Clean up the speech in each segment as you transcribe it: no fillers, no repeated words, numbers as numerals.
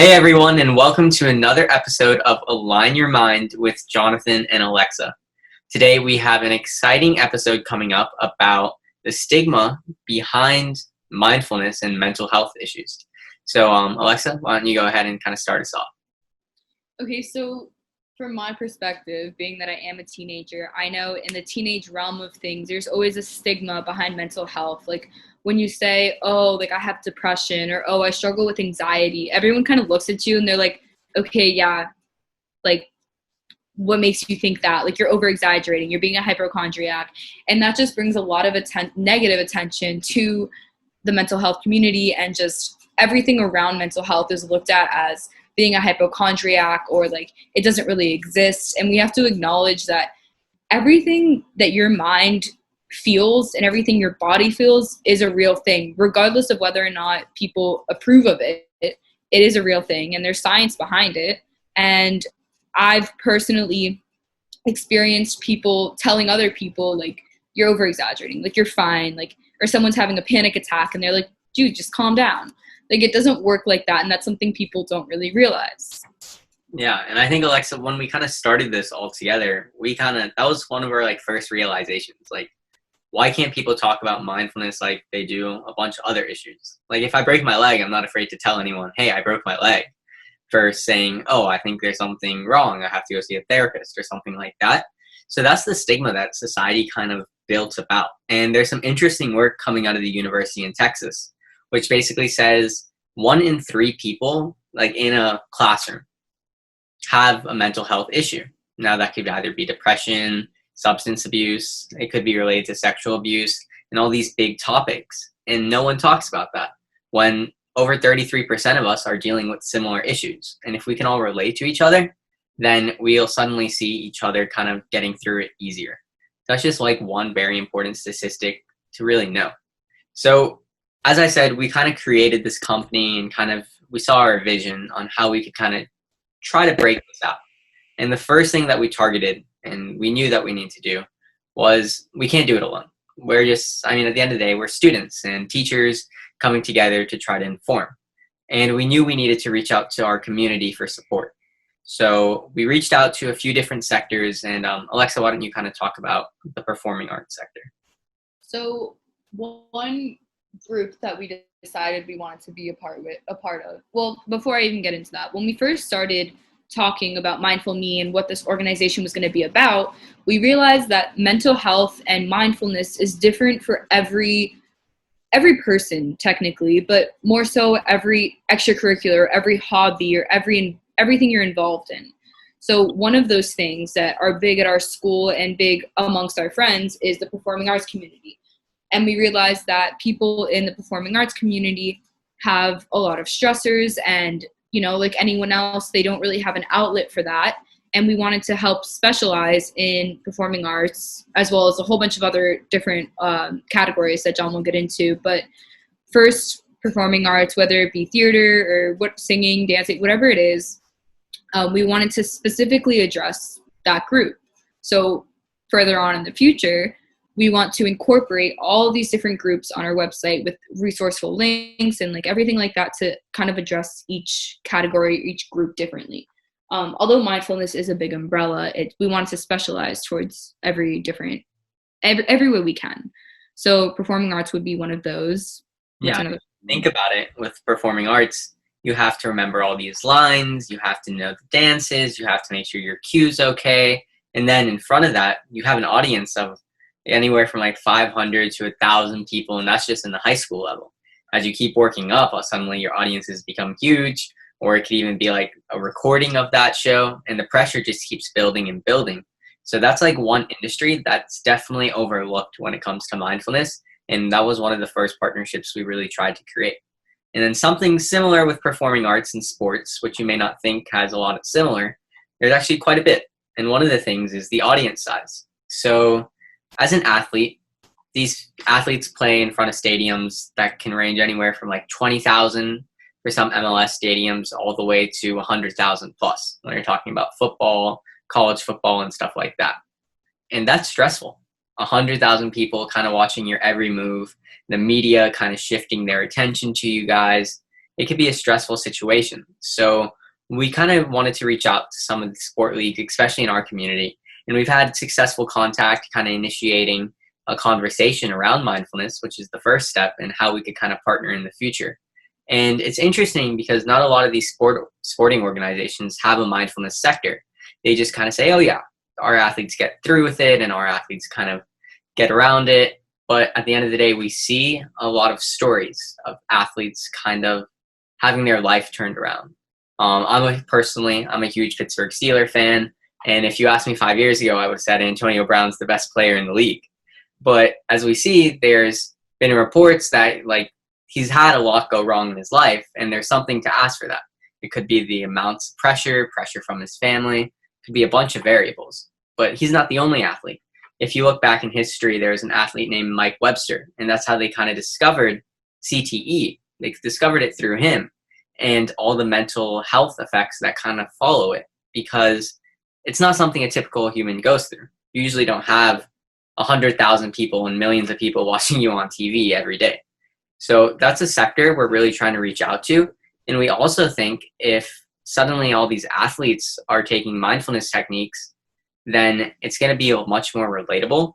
Hey everyone, and welcome to another episode of Align Your Mind with Jonathan and Alexa. Today we have an exciting episode coming up about the stigma behind mindfulness and mental health issues. So Alexa, why don't you go ahead and kind of start us off? Okay, so from my perspective, being that I am a teenager, I know in the teenage realm of things, there's always a stigma behind mental health. Like when you say, oh, like I have depression or, oh, I struggle with anxiety, everyone kind of looks at you and they're like, okay, yeah, like what makes you think that? Like you're over exaggerating, you're being a hypochondriac. And that just brings a lot of negative attention to the mental health community, and just everything around mental health is looked at as being a hypochondriac, or like it doesn't really exist. And we have to acknowledge that everything that your mind feels and everything your body feels is a real thing, regardless of whether or not people approve of it. It is a real thing, and there's science behind it. And I've personally experienced people telling other people, like, you're over exaggerating, like you're fine, like, or someone's having a panic attack and they're like, dude, just calm down. Like, it doesn't work like that, and that's something people don't really realize. Yeah, and I think, Alexa, when we kind of started this all together, that was one of our first realizations. Like, why can't people talk about mindfulness like they do a bunch of other issues? Like, if I break my leg, I'm not afraid to tell anyone, hey, I broke my leg, versus saying, oh, I think there's something wrong, I have to go see a therapist or something like that. So that's the stigma that society kind of built about. And there's some interesting work coming out of the university in Texas, which basically says 1 in 3 people, like in a classroom, have a mental health issue. Now that could either be depression, substance abuse, it could be related to sexual abuse, and all these big topics. And no one talks about that when over 33% of us are dealing with similar issues. And if we can all relate to each other, then we'll suddenly see each other kind of getting through it easier. That's just one very important statistic to really know. So as I said, we kind of created this company and we saw our vision on how we could kind of try to break this out. And the first thing that we targeted, and we knew that we need to do, was we can't do it alone. At the end of the day, we're students and teachers coming together to try to inform. And we knew we needed to reach out to our community for support. So we reached out to a few different sectors. And Alexa, why don't you kind of talk about the performing arts sector? So one group that we decided we wanted to be a part of. Well, before I even get into that, when we first started talking about Mindful Me and what this organization was going to be about, we realized that mental health and mindfulness is different for every person technically, but more so every extracurricular, every hobby, or everything you're involved in. So one of those things that are big at our school and big amongst our friends is the performing arts community. And we realized that people in the performing arts community have a lot of stressors, and, like anyone else, they don't really have an outlet for that. And we wanted to help specialize in performing arts, as well as a whole bunch of other different categories that John will get into. But first, performing arts, whether it be theater or singing, dancing, whatever it is, we wanted to specifically address that group. So further on in the future, we want to incorporate all of these different groups on our website with resourceful links and everything like that to kind of address each category, each group differently. Although mindfulness is a big umbrella, we want to specialize towards every way we can. So performing arts would be one of those. Yeah, think about it. With performing arts, you have to remember all these lines, you have to know the dances, you have to make sure your cue's okay. And then in front of that, you have an audience of anywhere from 500 to 1,000 people, and that's just in the high school level. As you keep working up, suddenly your audiences become huge, or it could even be a recording of that show, and the pressure just keeps building and building. So that's one industry that's definitely overlooked when it comes to mindfulness, and that was one of the first partnerships we really tried to create. And then something similar with performing arts and sports, which you may not think has a lot of similar, there's actually quite a bit. And one of the things is the audience size. So as an athlete, these athletes play in front of stadiums that can range anywhere from 20,000 for some MLS stadiums all the way to 100,000 plus when you're talking about football, college football, and stuff like that. And that's stressful. 100,000 people kind of watching your every move, the media kind of shifting their attention to you guys. it could be a stressful situation. So we kind of wanted to reach out to some of the sport leagues, especially in our community. And we've had successful contact, kind of initiating a conversation around mindfulness, which is the first step, and how we could kind of partner in the future. And it's interesting because not a lot of these sporting organizations have a mindfulness sector. They just kind of say, oh yeah, our athletes get through with it and our athletes kind of get around it. But at the end of the day, we see a lot of stories of athletes kind of having their life turned around. I'm a huge Pittsburgh Steelers fan. And if you asked me 5 years ago, I would have said Antonio Brown's the best player in the league. But as we see, there's been reports that like he's had a lot go wrong in his life, and there's something to ask for that. It could be the amounts of pressure from his family, it could be a bunch of variables. But he's not the only athlete. If you look back in history, there's an athlete named Mike Webster, and that's how they kind of discovered CTE. They discovered it through him and all the mental health effects that kind of follow it, because it's not something a typical human goes through. You usually don't have 100,000 people and millions of people watching you on TV every day. So that's a sector we're really trying to reach out to. And we also think if suddenly all these athletes are taking mindfulness techniques, then it's going to be much more relatable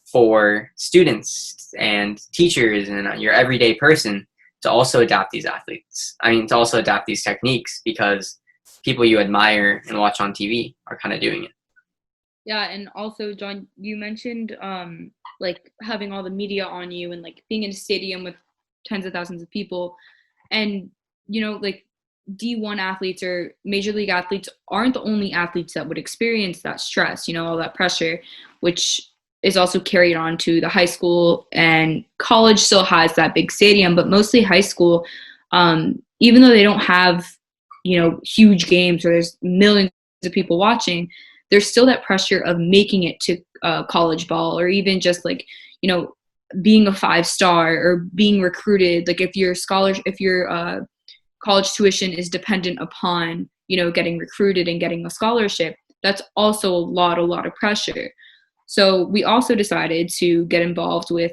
for students and teachers and your everyday person to also adapt these to also adapt these techniques, because people you admire and watch on TV are kind of doing it. Yeah, and also, John, you mentioned like having all the media on you and like being in a stadium with tens of thousands of people. And, like D1 athletes or major league athletes aren't the only athletes that would experience that stress, all that pressure, which is also carried on to the high school, and college still has that big stadium, but mostly high school, even though they don't have, huge games or there's millions of people watching, there's still that pressure of making it to college ball, or even just like, being a 5-star or being recruited. Like if your college tuition is dependent upon, getting recruited and getting a scholarship, that's also a lot of pressure. So we also decided to get involved with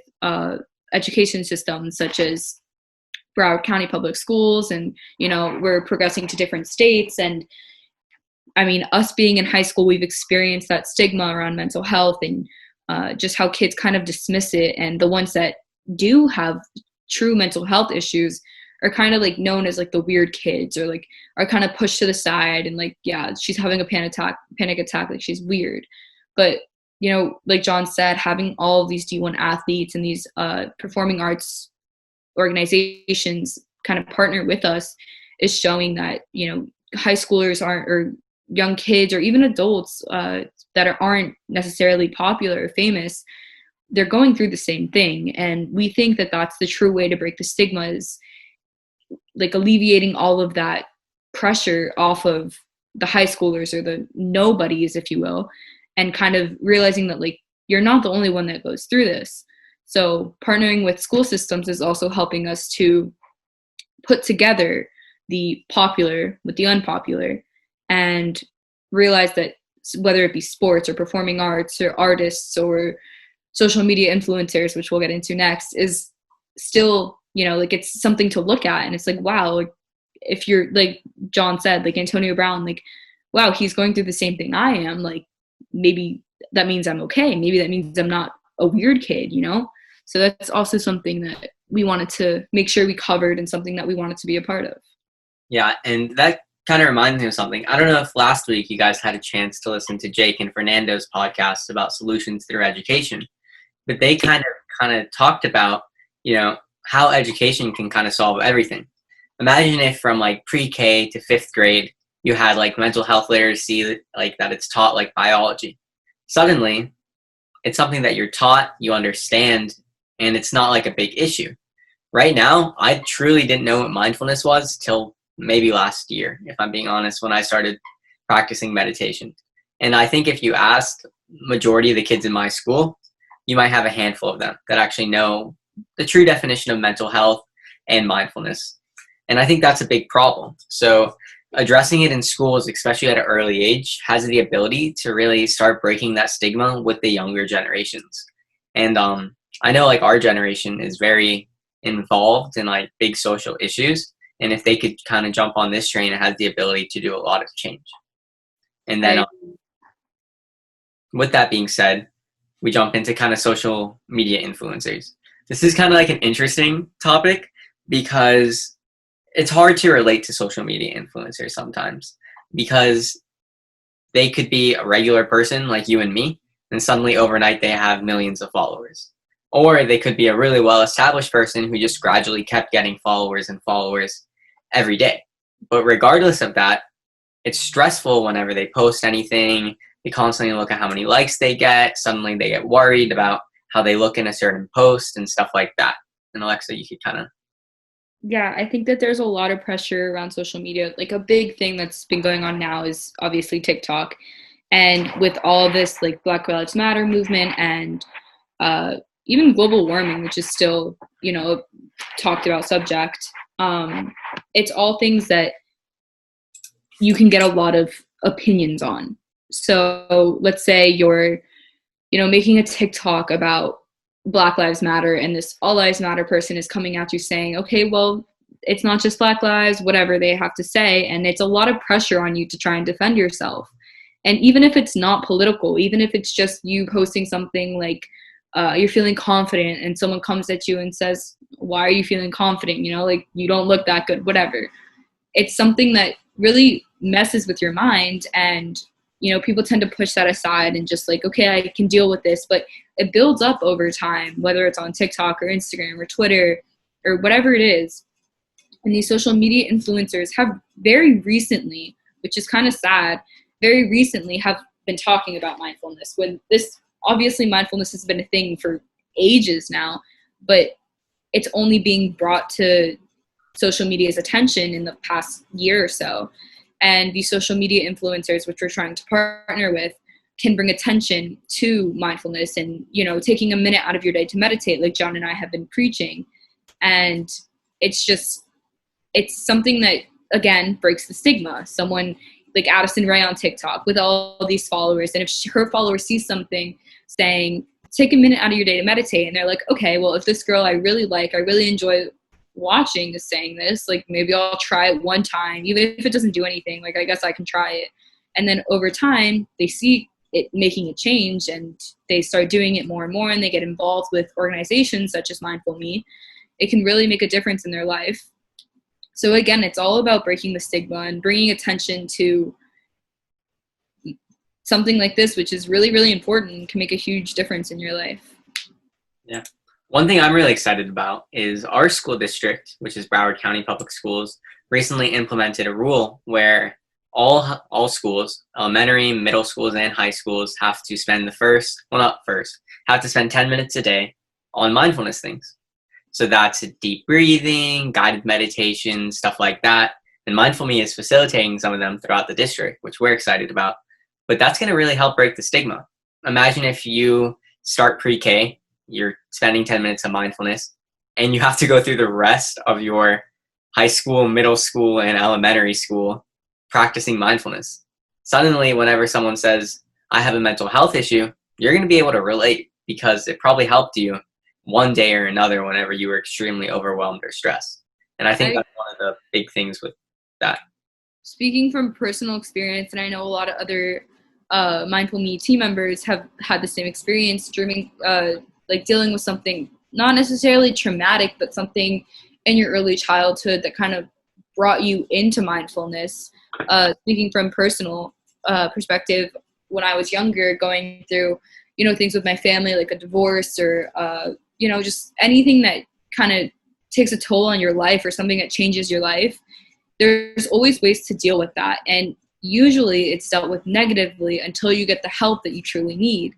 education systems such as Broward County Public Schools, and, we're progressing to different states. And I mean, us being in high school, we've experienced that stigma around mental health, and just how kids kind of dismiss it. And the ones that do have true mental health issues are kind of like known as like the weird kids, or like are kind of pushed to the side and like, yeah, she's having a panic attack, like she's weird. But, like John said, having all of these D1 athletes and these performing arts organizations kind of partner with us is showing that, high schoolers or young kids or even adults that aren't necessarily popular or famous, they're going through the same thing. And we think that that's the true way to break the stigma, is like alleviating all of that pressure off of the high schoolers or the nobodies, if you will, and kind of realizing that like you're not the only one that goes through this. So partnering with school systems is also helping us to put together the popular with the unpopular, and realize that whether it be sports or performing arts or artists or social media influencers, which we'll get into next, is still, like it's something to look at. And it's like, wow, like if you're like John said, like Antonio Brown, like, wow, he's going through the same thing I am. Like maybe that means I'm okay. Maybe that means I'm not a weird kid, So that's also something that we wanted to make sure we covered, and something that we wanted to be a part of. Yeah, and that kind of reminds me of something. I don't know if last week you guys had a chance to listen to Jake and Fernando's podcast about solutions through education, but they kind of talked about, how education can kind of solve everything. Imagine if from like pre-K to 5th grade, you had like mental health literacy, like that it's taught like biology. Suddenly, it's something that you're taught, you understand, and it's not like a big issue. Right now, I truly didn't know what mindfulness was till maybe last year, if I'm being honest, when I started practicing meditation. And I think if you asked majority of the kids in my school, you might have a handful of them that actually know the true definition of mental health and mindfulness. And I think that's a big problem. So addressing it in schools, especially at an early age, has the ability to really start breaking that stigma with the younger generations. And I know like our generation is very involved in like big social issues. And if they could kind of jump on this train, it has the ability to do a lot of change. And then with that being said, we jump into kind of social media influencers. This is kind of like an interesting topic because it's hard to relate to social media influencers sometimes, because they could be a regular person like you and me, and suddenly overnight they have millions of followers. Or they could be a really well-established person who just gradually kept getting followers and followers every day. But regardless of that, it's stressful whenever they post anything. They constantly look at how many likes they get. Suddenly they get worried about how they look in a certain post and stuff like that. And Alexa, you could kind of... Yeah, I think that there's a lot of pressure around social media. Like a big thing that's been going on now is obviously TikTok. And with all this like Black Lives Matter movement and even global warming, which is still, you know, a talked about subject, it's all things that you can get a lot of opinions on. So let's say you're, you know, making a TikTok about Black Lives Matter, and this All Lives Matter person is coming at you saying, okay, well, it's not just Black lives, whatever they have to say. And it's a lot of pressure on you to try and defend yourself. And even if it's not political, even if it's just you posting something like you're feeling confident and someone comes at you and says, why are you feeling confident? You know, like you don't look that good, whatever. It's something that really messes with your mind. And, you know, people tend to push that aside and just like, okay, I can deal with this. But it builds up over time, whether it's on TikTok or Instagram or Twitter or whatever it is. And these social media influencers have very recently, which is kind of sad, very recently have been talking about mindfulness. When this, obviously mindfulness has been a thing for ages now, but it's only being brought to social media's attention in the past year or so. And these social media influencers, which we're trying to partner with, can bring attention to mindfulness and, you know, taking a minute out of your day to meditate, like John and I have been preaching. And it's just, it's something that, again, breaks the stigma. Someone like Addison Rae on TikTok with all these followers, and if her followers see something saying, take a minute out of your day to meditate, and they're like, okay, well, if this girl I really like, I really enjoy watching is saying this, like maybe I'll try it one time, even if it doesn't do anything, like I guess I can try it. And then over time, they see it making a change and they start doing it more and more, and they get involved with organizations such as Mindful Me. It can really make a difference in their life. So again, it's all about breaking the stigma and bringing attention to something like this, which is really, really important and can make a huge difference in your life. Yeah. One thing I'm really excited about is our school district, which is Broward County Public Schools, recently implemented a rule where all schools, elementary, middle schools, and high schools have to spend have to spend 10 minutes a day on mindfulness things. So that's deep breathing, guided meditation, stuff like that. And Mindful Me is facilitating some of them throughout the district, which we're excited about. But that's going to really help break the stigma. Imagine if you start pre-K, you're spending 10 minutes of mindfulness, and you have to go through the rest of your high school, middle school, and elementary school practicing mindfulness. Suddenly, whenever someone says, I have a mental health issue, you're going to be able to relate because it probably helped you one day or another whenever you were extremely overwhelmed or stressed. And I think that's one of the big things with that. Speaking from personal experience, and I know a lot of other Mindful Me team members have had the same experience during like dealing with something not necessarily traumatic, but something in your early childhood that kind of brought you into mindfulness. Speaking from personal perspective, when I was younger, going through, you know, things with my family, like a divorce or, you know, just anything that kind of takes a toll on your life or something that changes your life, there's always ways to deal with that. And usually it's dealt with negatively until you get the help that you truly need.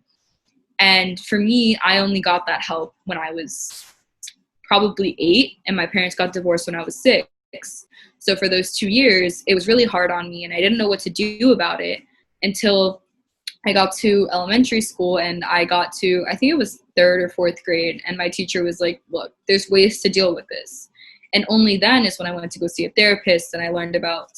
And for me, I only got that help when I was probably 8, and my parents got divorced when I was 6. So for those 2 years, it was really hard on me, and I didn't know what to do about it until I got to elementary school, and I got to, I think it was 3rd or 4th grade, and my teacher was like, look, there's ways to deal with this. And only then is when I went to go see a therapist, and I learned about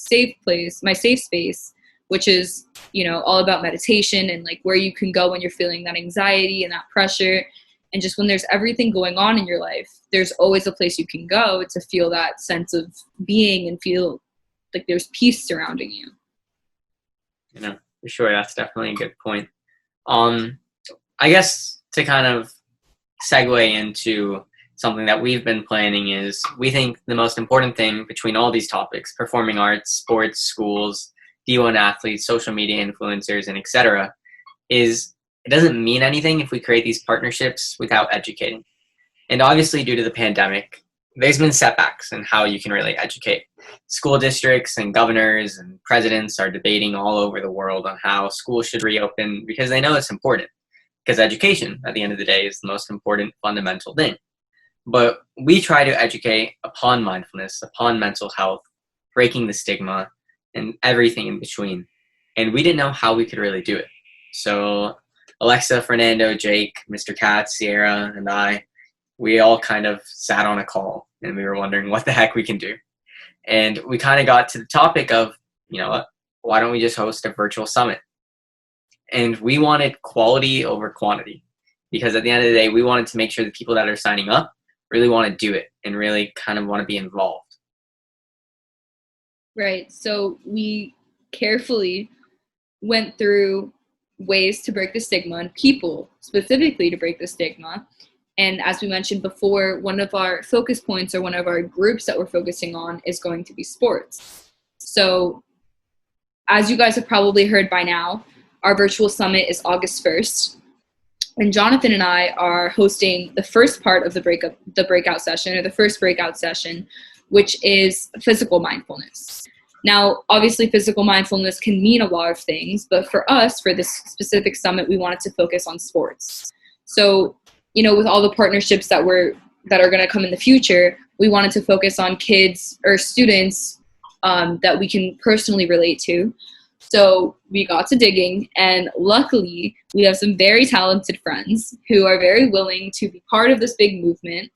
my safe space, which is, you know, all about meditation and like where you can go when you're feeling that anxiety and that pressure. And just when there's everything going on in your life, there's always a place you can go to feel that sense of being and feel like there's peace surrounding you. For sure. That's definitely a good point. I guess to kind of segue into something that we've been planning is we think the most important thing between all these topics, performing arts, sports, schools, D1 athletes, social media influencers, and etc., is it doesn't mean anything if we create these partnerships without educating. And obviously, due to the pandemic, there's been setbacks in how you can really educate. School districts and governors and presidents are debating all over the world on how schools should reopen because they know it's important. Because education, at the end of the day, is the most important fundamental thing. But we try to educate upon mindfulness, upon mental health, breaking the stigma, and everything in between. And we didn't know how we could really do it. So Alexa, Fernando, Jake, Mr. Katz, Sierra, and I, we all kind of sat on a call and we were wondering what the heck we can do. And we kind of got to the topic of, you know what, why don't we just host a virtual summit? And we wanted quality over quantity because at the end of the day, we wanted to make sure the people that are signing up really want to do it and really kind of want to be involved. Right. So we carefully went through ways to break the stigma and people specifically to break the stigma. And as we mentioned before, one of our focus points or one of our groups that we're focusing on is going to be sports. So as you guys have probably heard by now, our virtual summit is August 1st. And Jonathan and I are hosting the first part of the breakout session, or the first breakout session, which is physical mindfulness. Now, obviously, physical mindfulness can mean a lot of things, but for us, for this specific summit, we wanted to focus on sports. So, you know, with all the partnerships that are going to come in the future, we wanted to focus on kids or students that we can personally relate to. So we got to digging, and luckily we have some very talented friends who are very willing to be part of this big movement,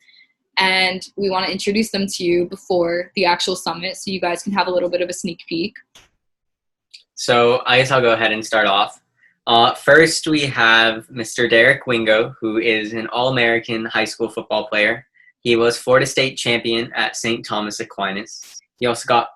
and we want to introduce them to you before the actual summit so you guys can have a little bit of a sneak peek. So I guess I'll go ahead and start off. First, we have Mr. Derek Wingo, who is an All-American high school football player. He was Florida State champion at St. Thomas Aquinas. He also got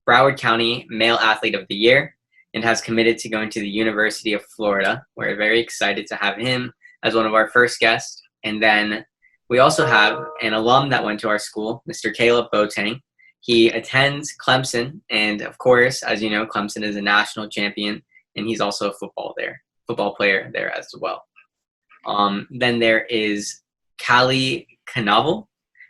Broward County Male Athlete of the Year and has committed to going to the University of Florida. We're very excited to have him as one of our first guests. And then we also have an alum that went to our school, Mr. Caleb Boateng. He attends Clemson, and of course, as you know, Clemson is a national champion, and he's also a football player there as well. Then there is Callie Knavel,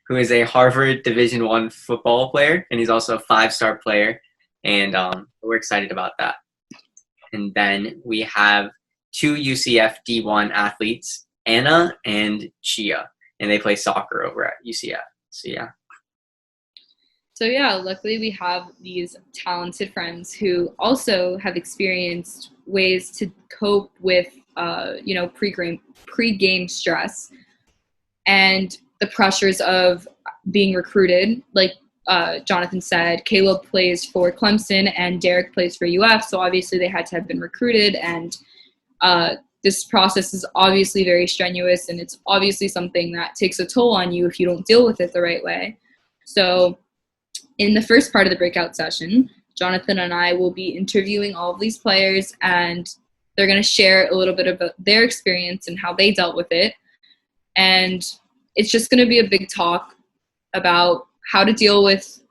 who is a Harvard Division I football player, and he's also a 5-star player, and we're excited about that. And then we have 2 UCF D1 athletes, Anna and Chia, and they play soccer over at UCF. So yeah, luckily we have these talented friends who also have experienced ways to cope with, pre-game stress and the pressures of being recruited. Like Jonathan said, Caleb plays for Clemson and Derek plays for UF, so obviously they had to have been recruited, and this process is obviously very strenuous, and it's obviously something that takes a toll on you if you don't deal with it the right way. So in the first part of the breakout session, Jonathan and I will be interviewing all of these players, and they're going to share a little bit about their experience and how they dealt with it. And it's just going to be a big talk about how to deal with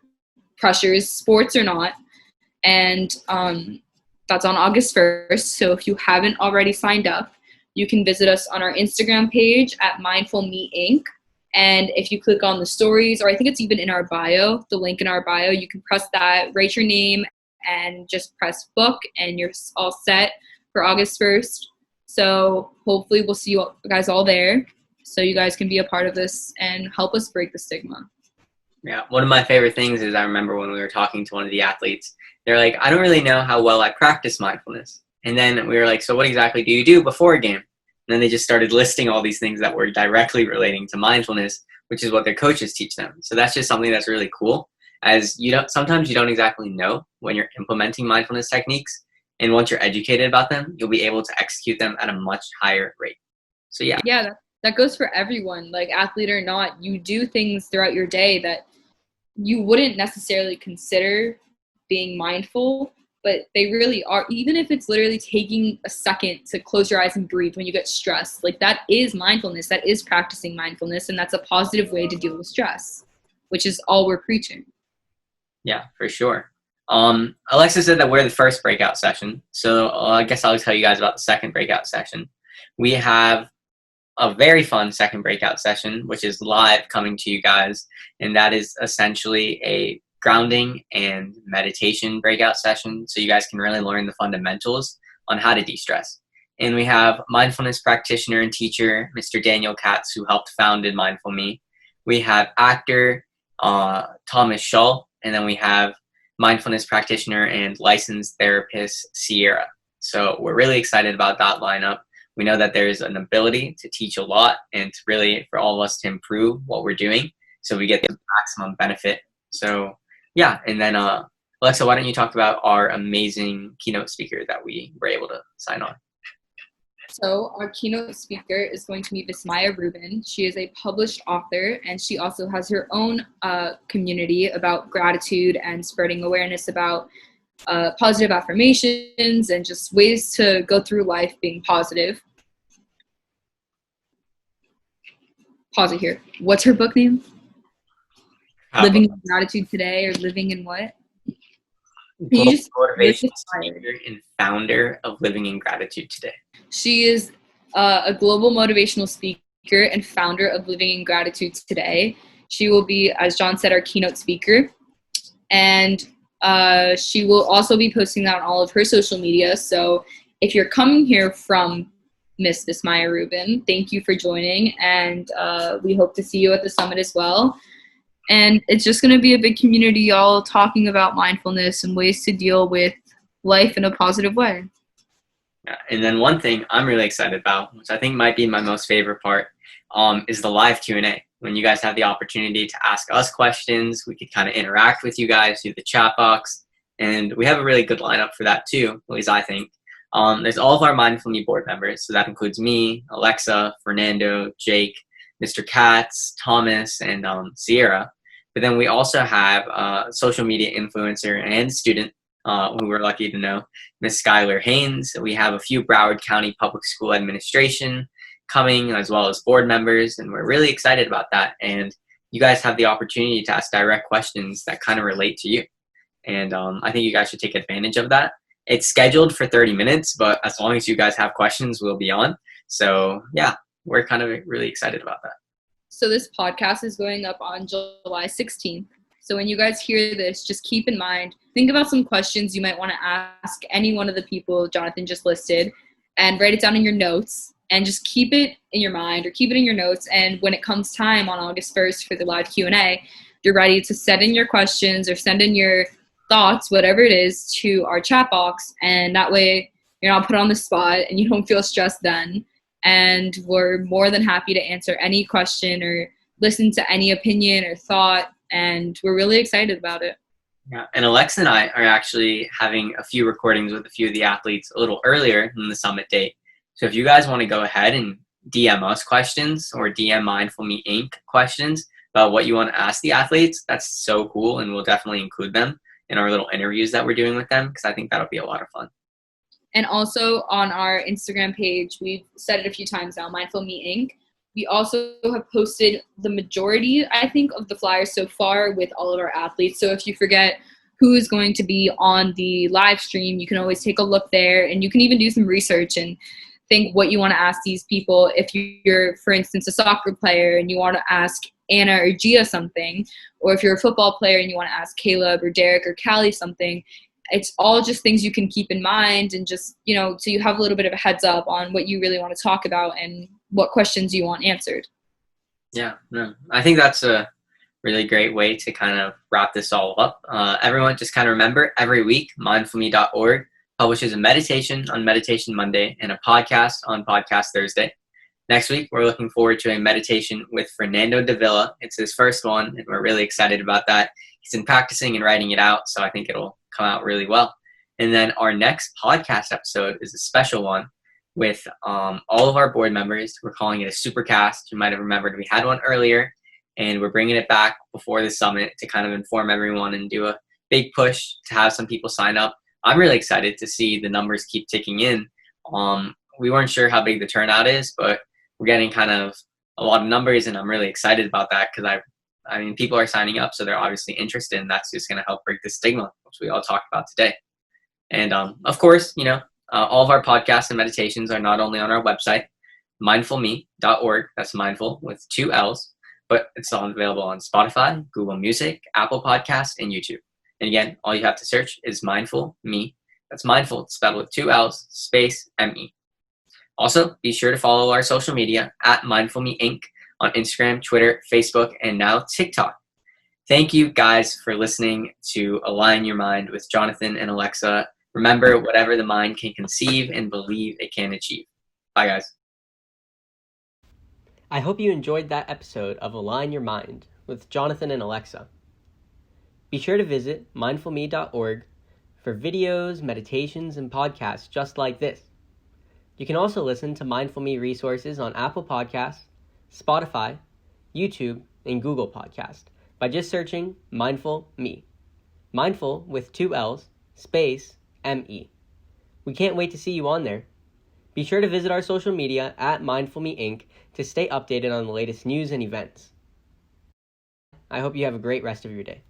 pressures, sports or not. And that's on August 1st. So if you haven't already signed up, you can visit us on our Instagram page at Mindful Me Inc. And if you click on the stories, or I think it's even in our bio, the link in our bio, you can press that, write your name, and just press book, and you're all set for August 1st. So hopefully we'll see you guys all there, so you guys can be a part of this and help us break the stigma. Yeah, one of my favorite things is I remember when we were talking to one of the athletes, they're like, I don't really know how well I practice mindfulness. And then we were like, so what exactly do you do before a game? And then they just started listing all these things that were directly relating to mindfulness, which is what their coaches teach them. So that's just something that's really cool, as sometimes you don't exactly know when you're implementing mindfulness techniques. And once you're educated about them, you'll be able to execute them at a much higher rate. So yeah. Yeah, that goes for everyone, like athlete or not. You do things throughout your day that you wouldn't necessarily consider being mindful, but they really are. Even if it's literally taking a second to close your eyes and breathe when you get stressed, like that is mindfulness, that is practicing mindfulness, and that's a positive way to deal with stress, which is all we're preaching. Yeah, for sure. Alexa said that we're the first breakout session, so I guess I'll tell you guys about the second breakout session. We have a very fun second breakout session, which is live coming to you guys, and that is essentially a grounding and meditation breakout session, so you guys can really learn the fundamentals on how to de-stress. And we have mindfulness practitioner and teacher, Mr. Daniel Katz, who helped founded Mindful Me. We have actor Thomas Schull, and then we have mindfulness practitioner and licensed therapist Sierra. So we're really excited about that lineup. We know that there's an ability to teach a lot and to really for all of us to improve what we're doing so we get the maximum benefit. So yeah, and then Alexa, why don't you talk about our amazing keynote speaker that we were able to sign on? So our keynote speaker is going to be Miss Meier Rubin. She is a published author, and she also has her own community about gratitude and spreading awareness about positive affirmations and just ways to go through life being positive. Pause it here. What's her book name? Living in Gratitude Today, or Living in what? Global motivation speaker and founder of Living in Gratitude Today. She is a global motivational speaker and founder of Living in Gratitude Today. She will be, as John said, our keynote speaker. And she will also be posting that on all of her social media. So if you're coming here from Miss Meier Rubin, thank you for joining. And we hope to see you at the summit as well. And it's just going to be a big community, y'all, talking about mindfulness and ways to deal with life in a positive way. Yeah, and then one thing I'm really excited about, which I think might be my most favorite part, is the live Q&A. When you guys have the opportunity to ask us questions, we could kind of interact with you guys through the chat box. And we have a really good lineup for that too, at least I think. There's all of our Mindful Me board members. So that includes me, Alexa, Fernando, Jake, Mr. Katz, Thomas, and Sierra. But then we also have a social media influencer and student who we're lucky to know, Miss Skylar Haynes. We have a few Broward County Public School administration coming, as well as board members, and we're really excited about that. And you guys have the opportunity to ask direct questions that kind of relate to you. And I think you guys should take advantage of that. It's scheduled for 30 minutes, but as long as you guys have questions, we'll be on. So yeah, we're kind of really excited about that. So this podcast is going up on July 16th. So when you guys hear this, just keep in mind, think about some questions you might want to ask any one of the people Jonathan just listed, and write it down in your notes, and just keep it in your mind or keep it in your notes. And when it comes time on August 1st for the live Q&A, you're ready to send in your questions or send in your thoughts, whatever it is, to our chat box. And that way you're not put on the spot and you don't feel stressed then. And we're more than happy to answer any question or listen to any opinion or thought. And we're really excited about it. Yeah, and Alexa and I are actually having a few recordings with a few of the athletes a little earlier than the summit date. So if you guys want to go ahead and DM us questions or DM Mindful Me Inc. questions about what you want to ask the athletes, that's so cool, and we'll definitely include them in our little interviews that we're doing with them, because I think that'll be a lot of fun. And also on our Instagram page, we've said it a few times now, Mindful Me Inc. We also have posted the majority, I think, of the flyers so far with all of our athletes. So if you forget who is going to be on the live stream, you can always take a look there, and you can even do some research and think what you want to ask these people. If you're, for instance, a soccer player and you want to ask Anna or Gia something, or if you're a football player and you want to ask Caleb or Derek or Callie something, it's all just things you can keep in mind, and just, you know, so you have a little bit of a heads up on what you really want to talk about and what questions you want answered. Yeah, no, I think that's a really great way to kind of wrap this all up. Everyone just kind of remember, every week, mindfulme.org publishes a meditation on Meditation Monday and a podcast on Podcast Thursday. Next week, we're looking forward to a meditation with Fernando Davila. It's his first one, and we're really excited about that. He's been practicing and writing it out, so I think it'll come out really well. And then our next podcast episode is a special one. with all of our board members. We're calling it a supercast. You might have remembered we had one earlier, and we're bringing it back before the summit to kind of inform everyone and do a big push to have some people sign up. I'm really excited to see the numbers keep ticking in. We weren't sure how big the turnout is, but we're getting kind of a lot of numbers, and I'm really excited about that because I mean, people are signing up, so they're obviously interested, and that's just going to help break the stigma, which we all talked about today. And of course, all of our podcasts and meditations are not only on our website, mindfulme.org. That's mindful with 2 L's, but it's all available on Spotify, Google Music, Apple Podcasts, and YouTube. And again, all you have to search is Mindful Me. That's mindful spelled with 2 L's, space M-E. Also, be sure to follow our social media at mindfulme Inc. on Instagram, Twitter, Facebook, and now TikTok. Thank you guys for listening to Align Your Mind with Jonathan and Alexa. Remember, whatever the mind can conceive and believe it can achieve. Bye, guys. I hope you enjoyed that episode of Align Your Mind with Jonathan and Alexa. Be sure to visit mindfulme.org for videos, meditations, and podcasts just like this. You can also listen to Mindful Me resources on Apple Podcasts, Spotify, YouTube, and Google Podcasts by just searching Mindful Me. Mindful with 2 L's, space, M-E. We can't wait to see you on there. Be sure to visit our social media at mindfulme Inc. to stay updated on the latest news and events. I hope you have a great rest of your day.